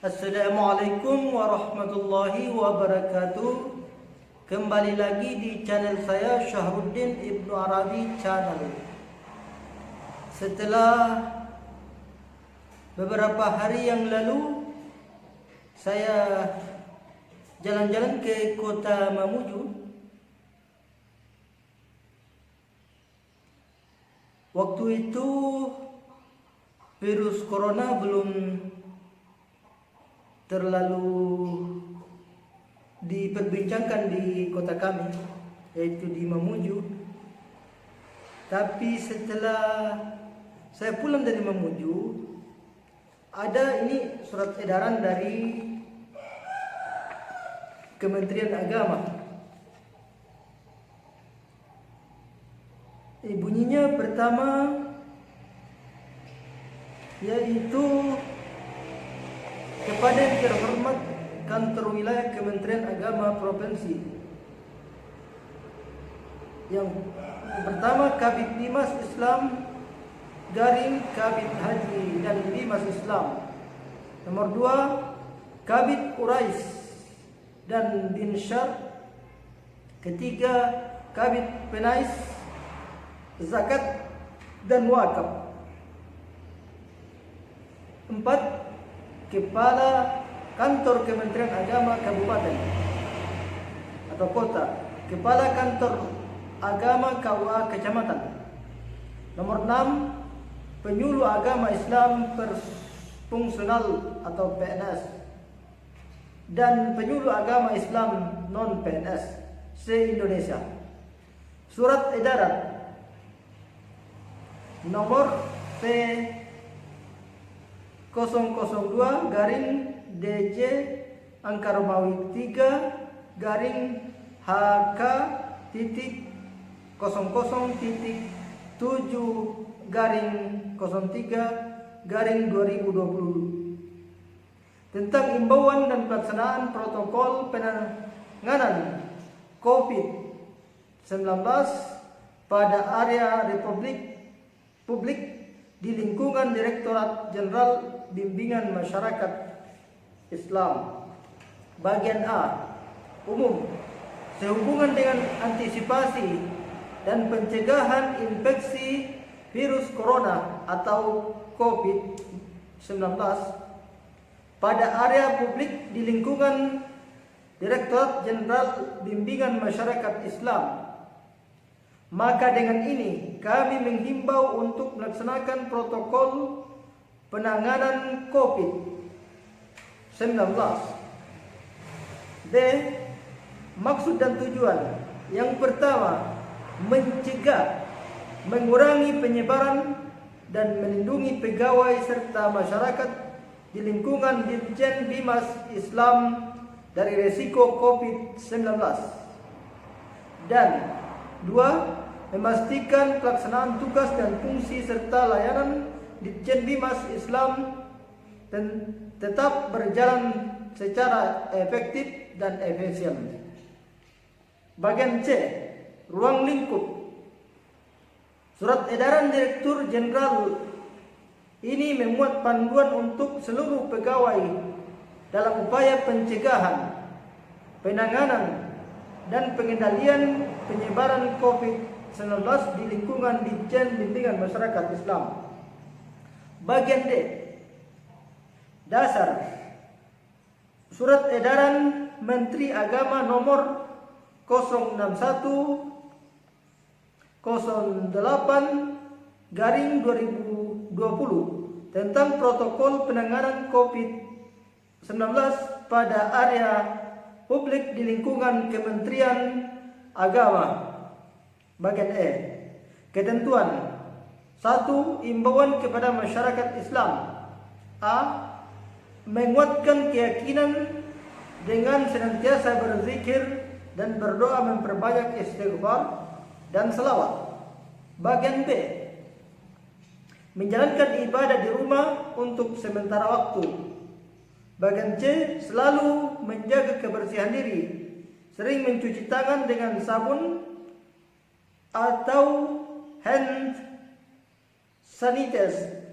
Assalamualaikum warahmatullahi wabarakatuh. Kembali lagi di channel saya, Syahruddin Ibnu Arabi Channel. Setelah beberapa hari yang lalu saya jalan-jalan ke kota Mamuju. Waktu itu virus corona belum terlalu diperbincangkan di kota kami, yaitu di Mamuju. Tapi setelah saya pulang dari Mamuju, ada ini surat edaran dari Kementerian Agama. Bunyinya pertama yaitu kepada yang terhormat Kantor Wilayah Kementerian Agama Provinsi. Yang pertama, Kabid Dimas Islam Garing Kabid Haji dan Dimas Islam. Nomor 2, Kabid Urais dan Dinsyar. Ketiga, Kabid Penais Zakat dan Wakaf. 4, Kepala Kantor Kementerian Agama Kabupaten atau Kota, Kepala Kantor Agama KUA Kecamatan. Nomor 6, Penyuluh Agama Islam Fungsional atau PNS dan Penyuluh Agama Islam Non-PNS se-Indonesia. Surat edaran nomor P002 garing DJ angka Romawi 3 garing HK titik 00 titik 7 garing 03 garing 2020 tentang imbauan dan pelaksanaan protokol penanganan COVID-19 pada area publik di lingkungan Direktorat Jenderal Bimbingan Masyarakat Islam. Bagian A, umum, sehubungan dengan antisipasi dan pencegahan infeksi virus corona atau COVID-19 pada area publik di lingkungan Direktorat Jenderal Bimbingan Masyarakat Islam. Maka dengan ini kami menghimbau untuk melaksanakan protokol penanganan COVID-19. B. Maksud dan tujuan. Yang pertama, mencegah, mengurangi penyebaran dan melindungi pegawai serta masyarakat di lingkungan Ditjen Bimas Islam dari resiko COVID-19. Dan 2. Memastikan pelaksanaan tugas dan fungsi serta layanan Ditjen Bimas Islam dan tetap berjalan secara efektif dan efisien. Bagian C, ruang lingkup. Surat edaran Direktur Jenderal ini memuat panduan untuk seluruh pegawai dalam upaya pencegahan, penanganan, dan pengendalian penyebaran COVID-19 di lingkungan Ditjen Bimbingan Masyarakat Islam. Bagian D, dasar. Surat edaran Menteri Agama nomor 06108/2020 tentang protokol penanganan COVID-19 pada area publik di lingkungan Kementerian Agama. Bagian E, ketentuan. 1. Imbauan kepada masyarakat Islam. A. Menguatkan keyakinan dengan senantiasa berzikir dan berdoa memperbanyak istighfar dan selawat. Bagian B, menjalankan ibadah di rumah untuk sementara waktu. Bagian C, selalu menjaga kebersihan diri, sering mencuci tangan dengan sabun atau hand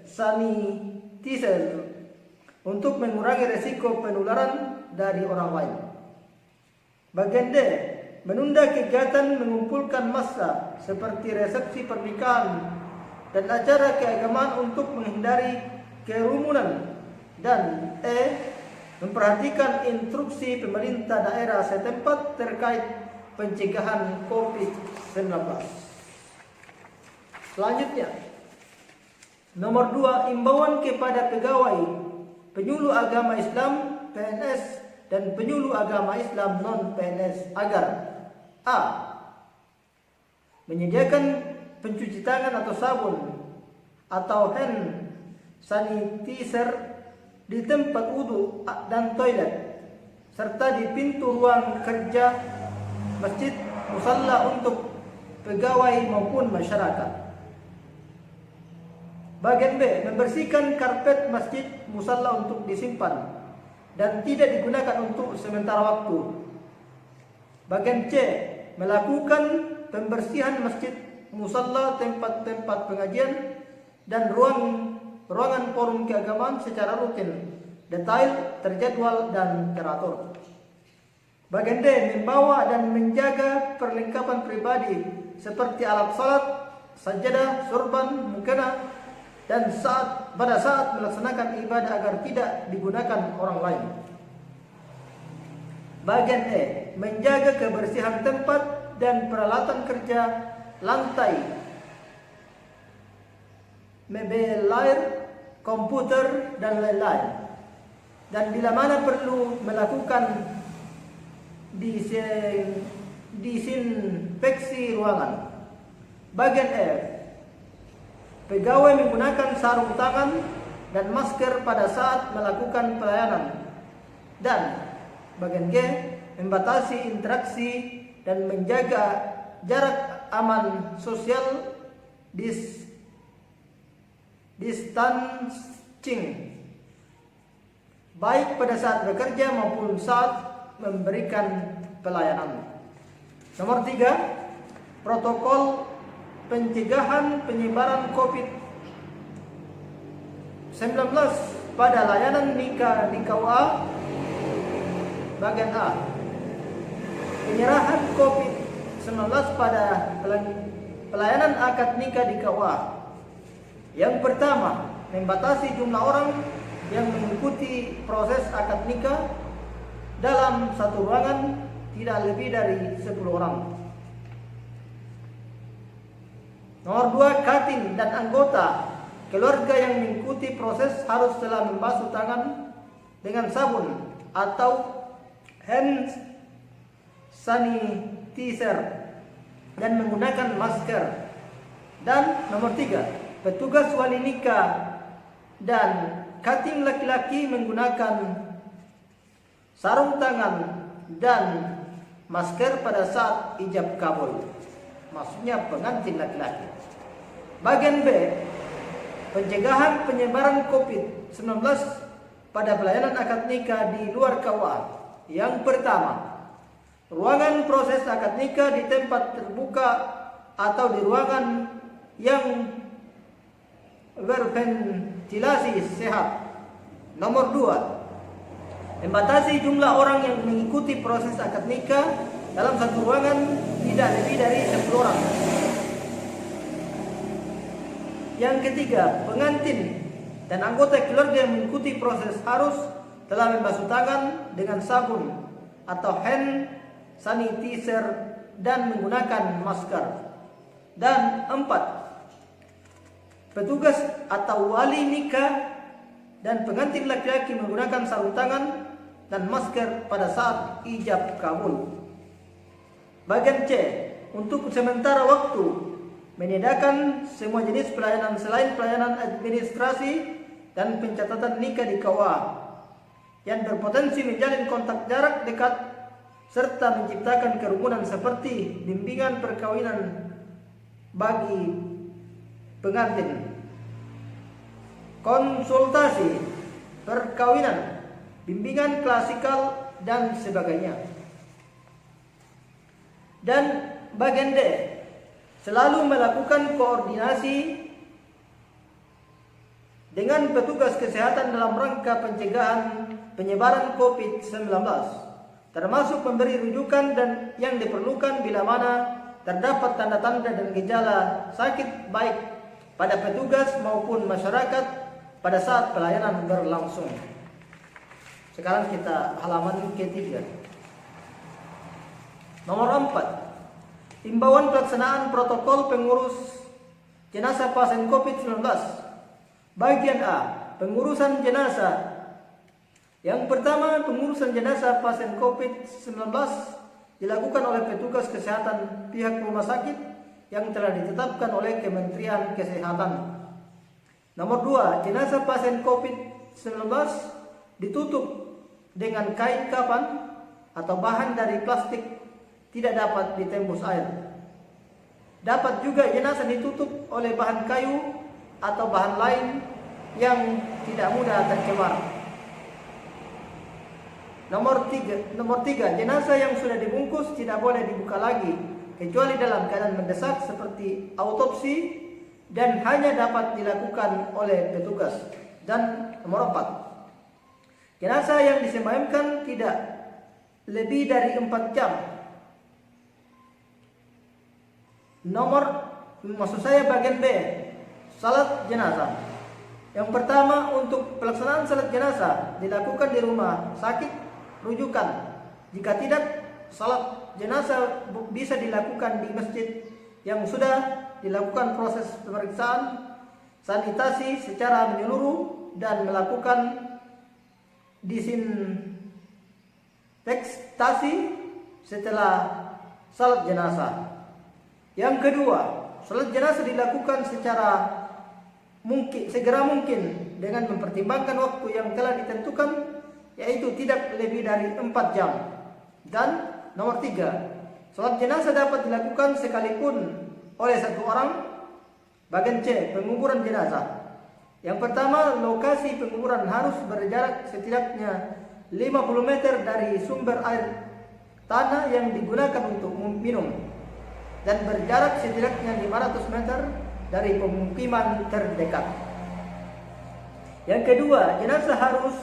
sanitizer untuk mengurangi resiko penularan dari orang lain. Bagian D, menunda kegiatan mengumpulkan massa seperti resepsi pernikahan dan acara keagamaan untuk menghindari kerumunan. Dan E, memperhatikan instruksi pemerintah daerah setempat terkait pencegahan COVID-19. Selanjutnya, nomor 2, imbauan kepada pegawai penyuluh agama Islam PNS dan penyuluh agama Islam non-PNS agar A, menyediakan pencuci tangan atau sabun atau hand sanitizer di tempat wudhu dan toilet serta di pintu ruang kerja, masjid, musalla untuk pegawai maupun masyarakat. Bagian B, membersihkan karpet masjid musalla untuk disimpan dan tidak digunakan untuk sementara waktu. Bagian C, melakukan pembersihan masjid, musalla, tempat-tempat pengajian dan ruangan forum keagamaan secara rutin, detail, terjadwal dan teratur. Bagian D, membawa dan menjaga perlengkapan pribadi seperti alat salat, sajadah, sorban, mukena dan pada saat melaksanakan ibadah agar tidak digunakan orang lain. Bagian E, menjaga kebersihan tempat dan peralatan kerja, lantai, mebel air, komputer dan lain-lain. Dan bila mana perlu melakukan disinfeksi ruangan. Bagian F, pegawai menggunakan sarung tangan dan masker pada saat melakukan pelayanan. Dan bagian G, membatasi interaksi dan menjaga jarak aman social distancing, baik pada saat bekerja maupun saat memberikan pelayanan. Nomor 3, protokol pencegahan penyebaran COVID-19 pada layanan nikah di KUA. Bagian A, penyerahan COVID-19 pada pelayanan akad nikah di KUA. Yang pertama, membatasi jumlah orang yang mengikuti proses akad nikah dalam satu ruangan tidak lebih dari 10 orang. Nomor 2, katin dan anggota keluarga yang mengikuti proses harus telah membasuh tangan dengan sabun atau hand sanitizer dan menggunakan masker. Dan nomor 3, petugas wali nikah dan katin laki-laki menggunakan sarung tangan dan masker pada saat ijab kabul, maksudnya pengantin laki-laki. Bagian B, pencegahan penyebaran COVID-19 pada pelayanan akad nikah di luar KUA. Yang pertama, ruangan proses akad nikah di tempat terbuka atau di ruangan yang berventilasi sehat. Nomor 2, membatasi jumlah orang yang mengikuti proses akad nikah dalam satu ruangan tidak lebih dari 10 orang. Yang ketiga, pengantin dan anggota keluarga yang mengikuti proses harus telah membasuh tangan dengan sabun atau hand sanitizer dan menggunakan masker. Dan 4, petugas atau wali nikah dan pengantin laki-laki menggunakan sarung tangan dan masker pada saat ijab kabul. Bagian C, untuk sementara waktu menyediakan semua jenis pelayanan selain pelayanan administrasi dan pencatatan nikah di KUA yang berpotensi menjalin kontak jarak dekat serta menciptakan kerumunan seperti bimbingan perkawinan bagi pengantin, konsultasi perkawinan, bimbingan klasikal dan sebagainya. Dan bagian D, selalu melakukan koordinasi dengan petugas kesehatan dalam rangka pencegahan penyebaran COVID-19, termasuk memberi rujukan dan yang diperlukan bila mana terdapat tanda-tanda dan gejala sakit baik pada petugas maupun masyarakat pada saat pelayanan berlangsung. Sekarang kita halaman ketiga. Nomor 4. Himbauan pelaksanaan protokol pengurus jenazah pasien COVID-19. Bagian A. Pengurusan jenazah. Yang pertama, pengurusan jenazah pasien COVID-19 dilakukan oleh petugas kesehatan pihak rumah sakit yang telah ditetapkan oleh Kementerian Kesehatan. Nomor 2, jenazah pasien COVID-19 ditutup dengan kain kafan atau bahan dari plastik, tidak dapat ditembus air. Dapat juga jenazah ditutup oleh bahan kayu atau bahan lain yang tidak mudah tercemar. Nomor 3, jenazah yang sudah dibungkus tidak boleh dibuka lagi kecuali dalam keadaan mendesak seperti autopsi dan hanya dapat dilakukan oleh petugas. Dan nomor 4, jenazah yang disemayamkan tidak lebih dari 4 jam. Bagian B, salat jenazah. Yang pertama, untuk pelaksanaan salat jenazah dilakukan di rumah sakit rujukan. Jika tidak, salat jenazah bisa dilakukan di masjid yang sudah dilakukan proses pemeriksaan sanitasi secara menyeluruh dan melakukan disinfektasi setelah salat jenazah. Yang kedua, salat jenazah dilakukan segera mungkin dengan mempertimbangkan waktu yang telah ditentukan, yaitu tidak lebih dari 4 jam. Dan nomor 3, salat jenazah dapat dilakukan sekalipun oleh 1 orang. Bagian C, penguburan jenazah. Yang pertama, lokasi penguburan harus berjarak setidaknya 50 meter dari sumber air tanah yang digunakan untuk minum dan berjarak setidaknya 500 meter dari pemukiman terdekat. Yang kedua, jenazah harus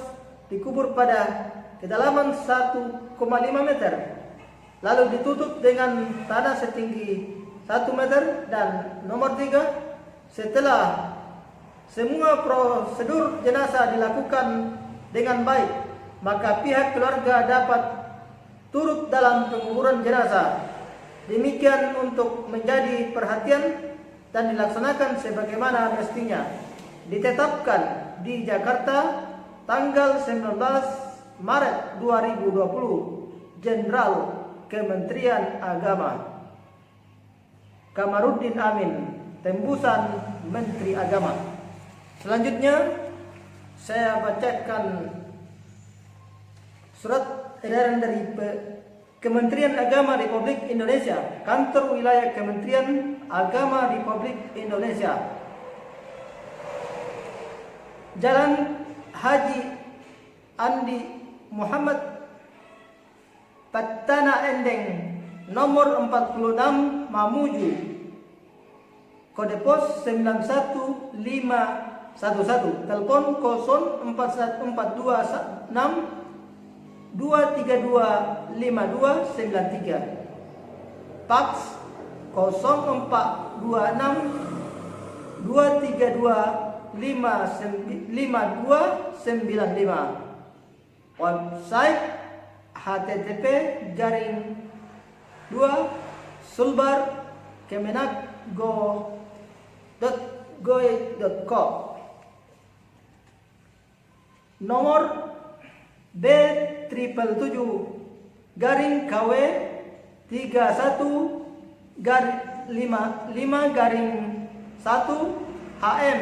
dikubur pada kedalaman 1,5 meter, lalu ditutup dengan tanah setinggi 1 meter. Dan nomor 3, setelah semua prosedur jenazah dilakukan dengan baik, maka pihak keluarga dapat turut dalam penguburan jenazah. Demikian untuk menjadi perhatian dan dilaksanakan sebagaimana mestinya. Ditetapkan di Jakarta tanggal 19 Maret 2020, Jenderal Kementerian Agama Kamarudin Amin, tembusan Menteri Agama. Selanjutnya saya bacakan surat edaran dari Kementerian Agama Republik Indonesia, Kantor Wilayah Kementerian Agama Republik Indonesia, Jalan Haji Andi Muhammad Patana Endeng, nomor 46 Mamuju, kode pos 91511, telepon 0414226 2325293, fax 0426 2325295, website http://sulbar.kemenak.go.com, nomor B777/KW 31/55/1 HM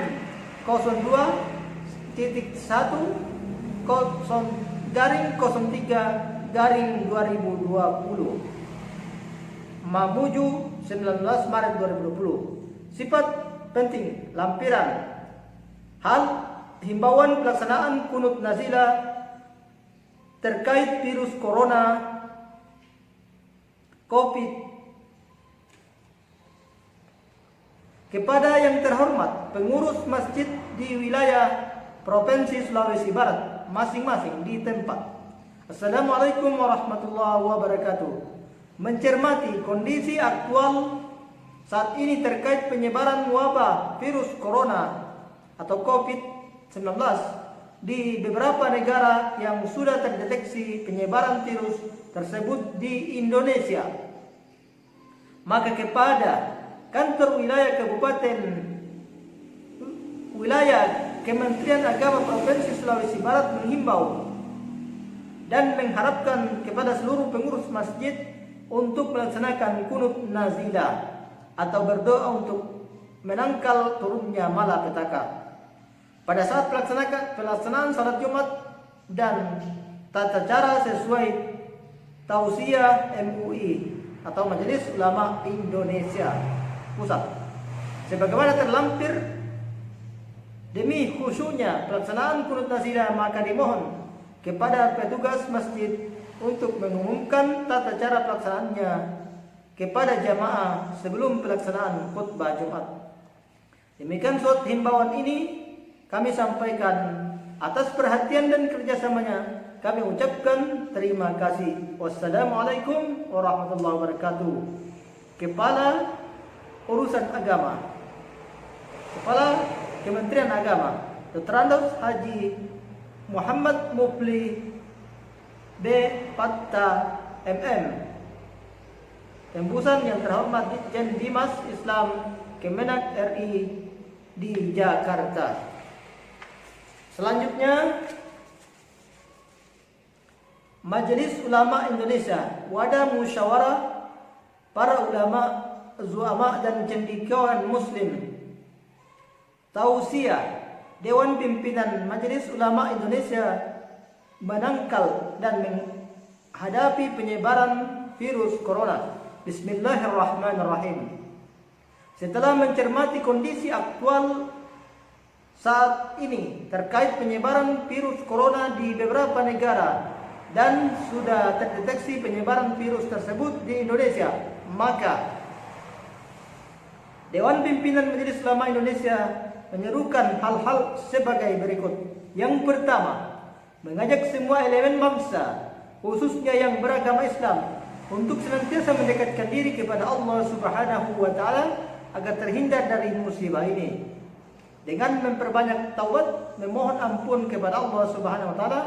02-03/2020, Mamuju 19 Maret 2020. Sifat penting lampiran. Hal himbauan pelaksanaan kunut nazilah terkait virus corona COVID-19 kepada yang terhormat pengurus masjid di wilayah Provinsi Sulawesi Barat masing-masing di tempat. Assalamualaikum warahmatullahi wabarakatuh. Mencermati kondisi aktual saat ini terkait penyebaran wabah virus corona atau COVID-19 di beberapa negara yang sudah terdeteksi penyebaran virus tersebut di Indonesia, maka kepada kantor wilayah Kabupaten wilayah Kementerian Agama Provinsi Sulawesi Barat menghimbau dan mengharapkan kepada seluruh pengurus masjid untuk melaksanakan kunut nazilah atau berdoa untuk menangkal turunnya malapetaka pada saat pelaksanaan salat Jumat dan tata cara sesuai tausiah MUI atau Majelis Ulama Indonesia Pusat. Sebagaimana terlampir, demi khusyuknya pelaksanaan kunut nazilah, maka dimohon kepada petugas masjid untuk mengumumkan tata cara pelaksanaannya kepada jamaah sebelum pelaksanaan khutbah Jumat. Demikian surat himbauan ini kami sampaikan. Atas perhatian dan kerjasamanya kami ucapkan terima kasih. Wassalamualaikum warahmatullahi wabarakatuh. Kepala Urusan Agama, Kepala Kementerian Agama, Dr. Andos Haji Muhammad Mufli B. Patta MM, Tembusan yang terhormat Ditjen Bimas Islam Kemenak RI di Jakarta. Selanjutnya, Majelis Ulama Indonesia, wadah musyawarah para ulama, zuama dan cendekiawan muslim, tausiah Dewan Pimpinan Majelis Ulama Indonesia menangkal dan menghadapi penyebaran virus corona. Bismillahirrahmanirrahim. Setelah mencermati kondisi aktual saat ini terkait penyebaran virus corona di beberapa negara dan sudah terdeteksi penyebaran virus tersebut di Indonesia, maka Dewan Pimpinan Majelis Ulama Indonesia menyerukan hal-hal sebagai berikut. Yang pertama, mengajak semua elemen bangsa, khususnya yang beragama Islam, untuk senantiasa mendekatkan diri kepada Allah Subhanahu wa Ta'ala agar terhindar dari musibah ini dengan memperbanyak taubat, memohon ampun kepada Allah Subhanahu wa Ta'ala,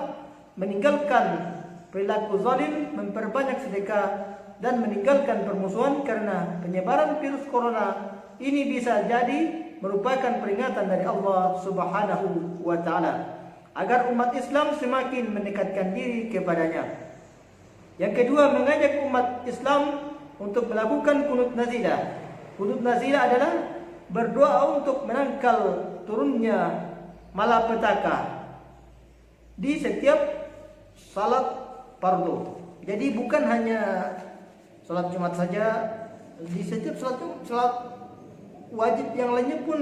meninggalkan perilaku zalim, memperbanyak sedekah, dan meninggalkan permusuhan, karena penyebaran virus corona ini bisa jadi merupakan peringatan dari Allah Subhanahu wa Ta'ala agar umat Islam semakin mendekatkan diri kepadanya. Yang kedua, mengajak umat Islam untuk melakukan kunut nazilah. Kunut nazilah adalah berdoa untuk menangkal turunnya malapetaka di setiap salat fardu. Jadi bukan hanya salat Jumat saja, di setiap salat wajib yang lainnya pun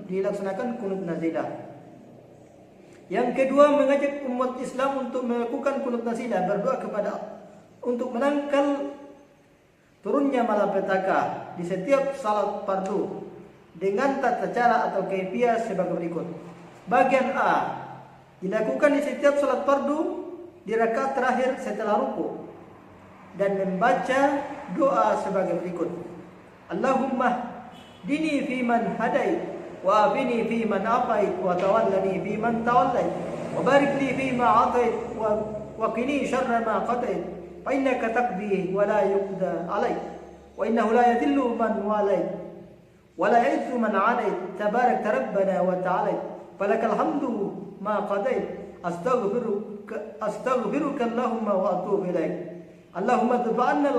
dilaksanakan kunut nazilah. Yang kedua, mengajak umat Islam untuk melakukan kunut nazilah, berdoa kepada untuk menangkal turunnya malapetaka di setiap salat fardu dengan tata cara atau kaifiah sebagai berikut. Bagian A, dilakukan di setiap salat fardu di rakaat terakhir setelah ruku dan membaca doa sebagai berikut. Allahumma dini fi man hadait wa afini fi man afait wa tawallani fi man tawallait wa barik li fi ma atait wa qini syarra ma qadait fa innaka taqdi wa la yuqda alaik wa innahu la yadhillu man walait wa la ya'izzu man adait tabarak rabbana wa ta'ala falakal hamdu ma qadait astaghfiruka Allahumma wa atubu ilaik. Allahumma dfa'anna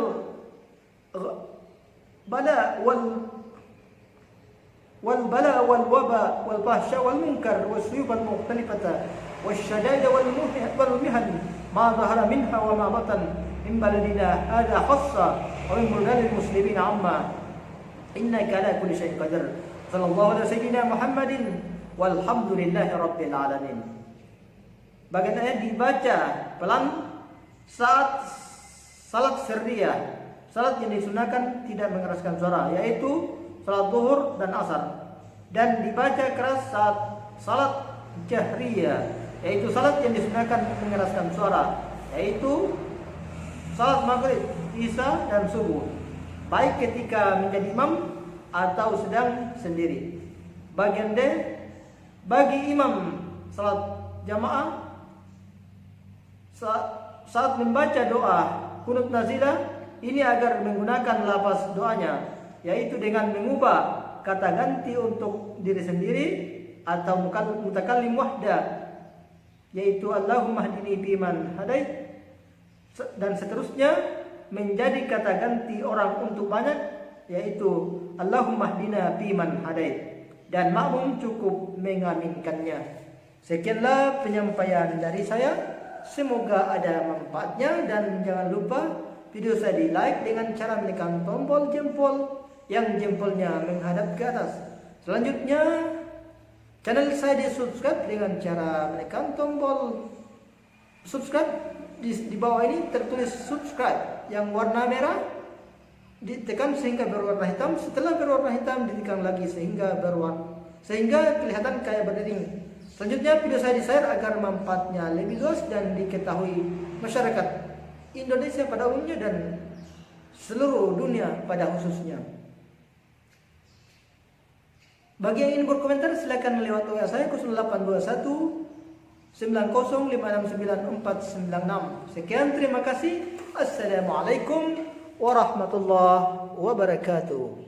al-bala والبلاء والوباء والفحشاء والمنكر والسيوف المختلفة والشدائد والمحن ما ظهر منها وما بطن من بلدنا هذا خاصة ومن بلدان المسلمين عامة إنك على كل شيء قدير صلى الله على سيدنا محمد والحمد لله رب العالمين. Bagaimana dibaca pelan saat salat sirriyah, salat yang disunahkan tidak mengeraskan suara, yaitu salat zuhur dan asar. dan dibaca keras saat salat jahriyah, yaitu salat yang disunahkan mengeraskan suara, yaitu salat maghrib, isya, dan subuh, baik ketika menjadi imam atau sedang sendiri. Bagian D, bagi imam salat jamaah saat membaca doa kunut nazilah ini agar menggunakan lafaz doanya, yaitu dengan mengubah kata ganti untuk diri sendiri atau mutakallim wahda, yaitu Allahumma hdini biman hadait, dan seterusnya menjadi kata ganti orang untuk banyak, yaitu Allahumma hdina biman hadait, dan makmum cukup mengaminkannya. Sekianlah penyampaian dari saya. Semoga ada manfaatnya, dan jangan lupa video saya di like dengan cara menekan tombol jempol yang jempolnya menghadap ke atas. Selanjutnya channel saya di subscribe dengan cara menekan tombol subscribe. Di bawah ini tertulis subscribe yang warna merah, ditekan sehingga berwarna hitam. Setelah berwarna hitam ditekan lagi sehingga kelihatan kayak berdering. Selanjutnya video saya di-share agar manfaatnya lebih luas dan diketahui masyarakat Indonesia pada umumnya dan seluruh dunia pada khususnya. Bagi yang ingin berkomentar silakan lewat WA saya 0821 90569496. Sekian, terima kasih. Assalamualaikum warahmatullahi wabarakatuh.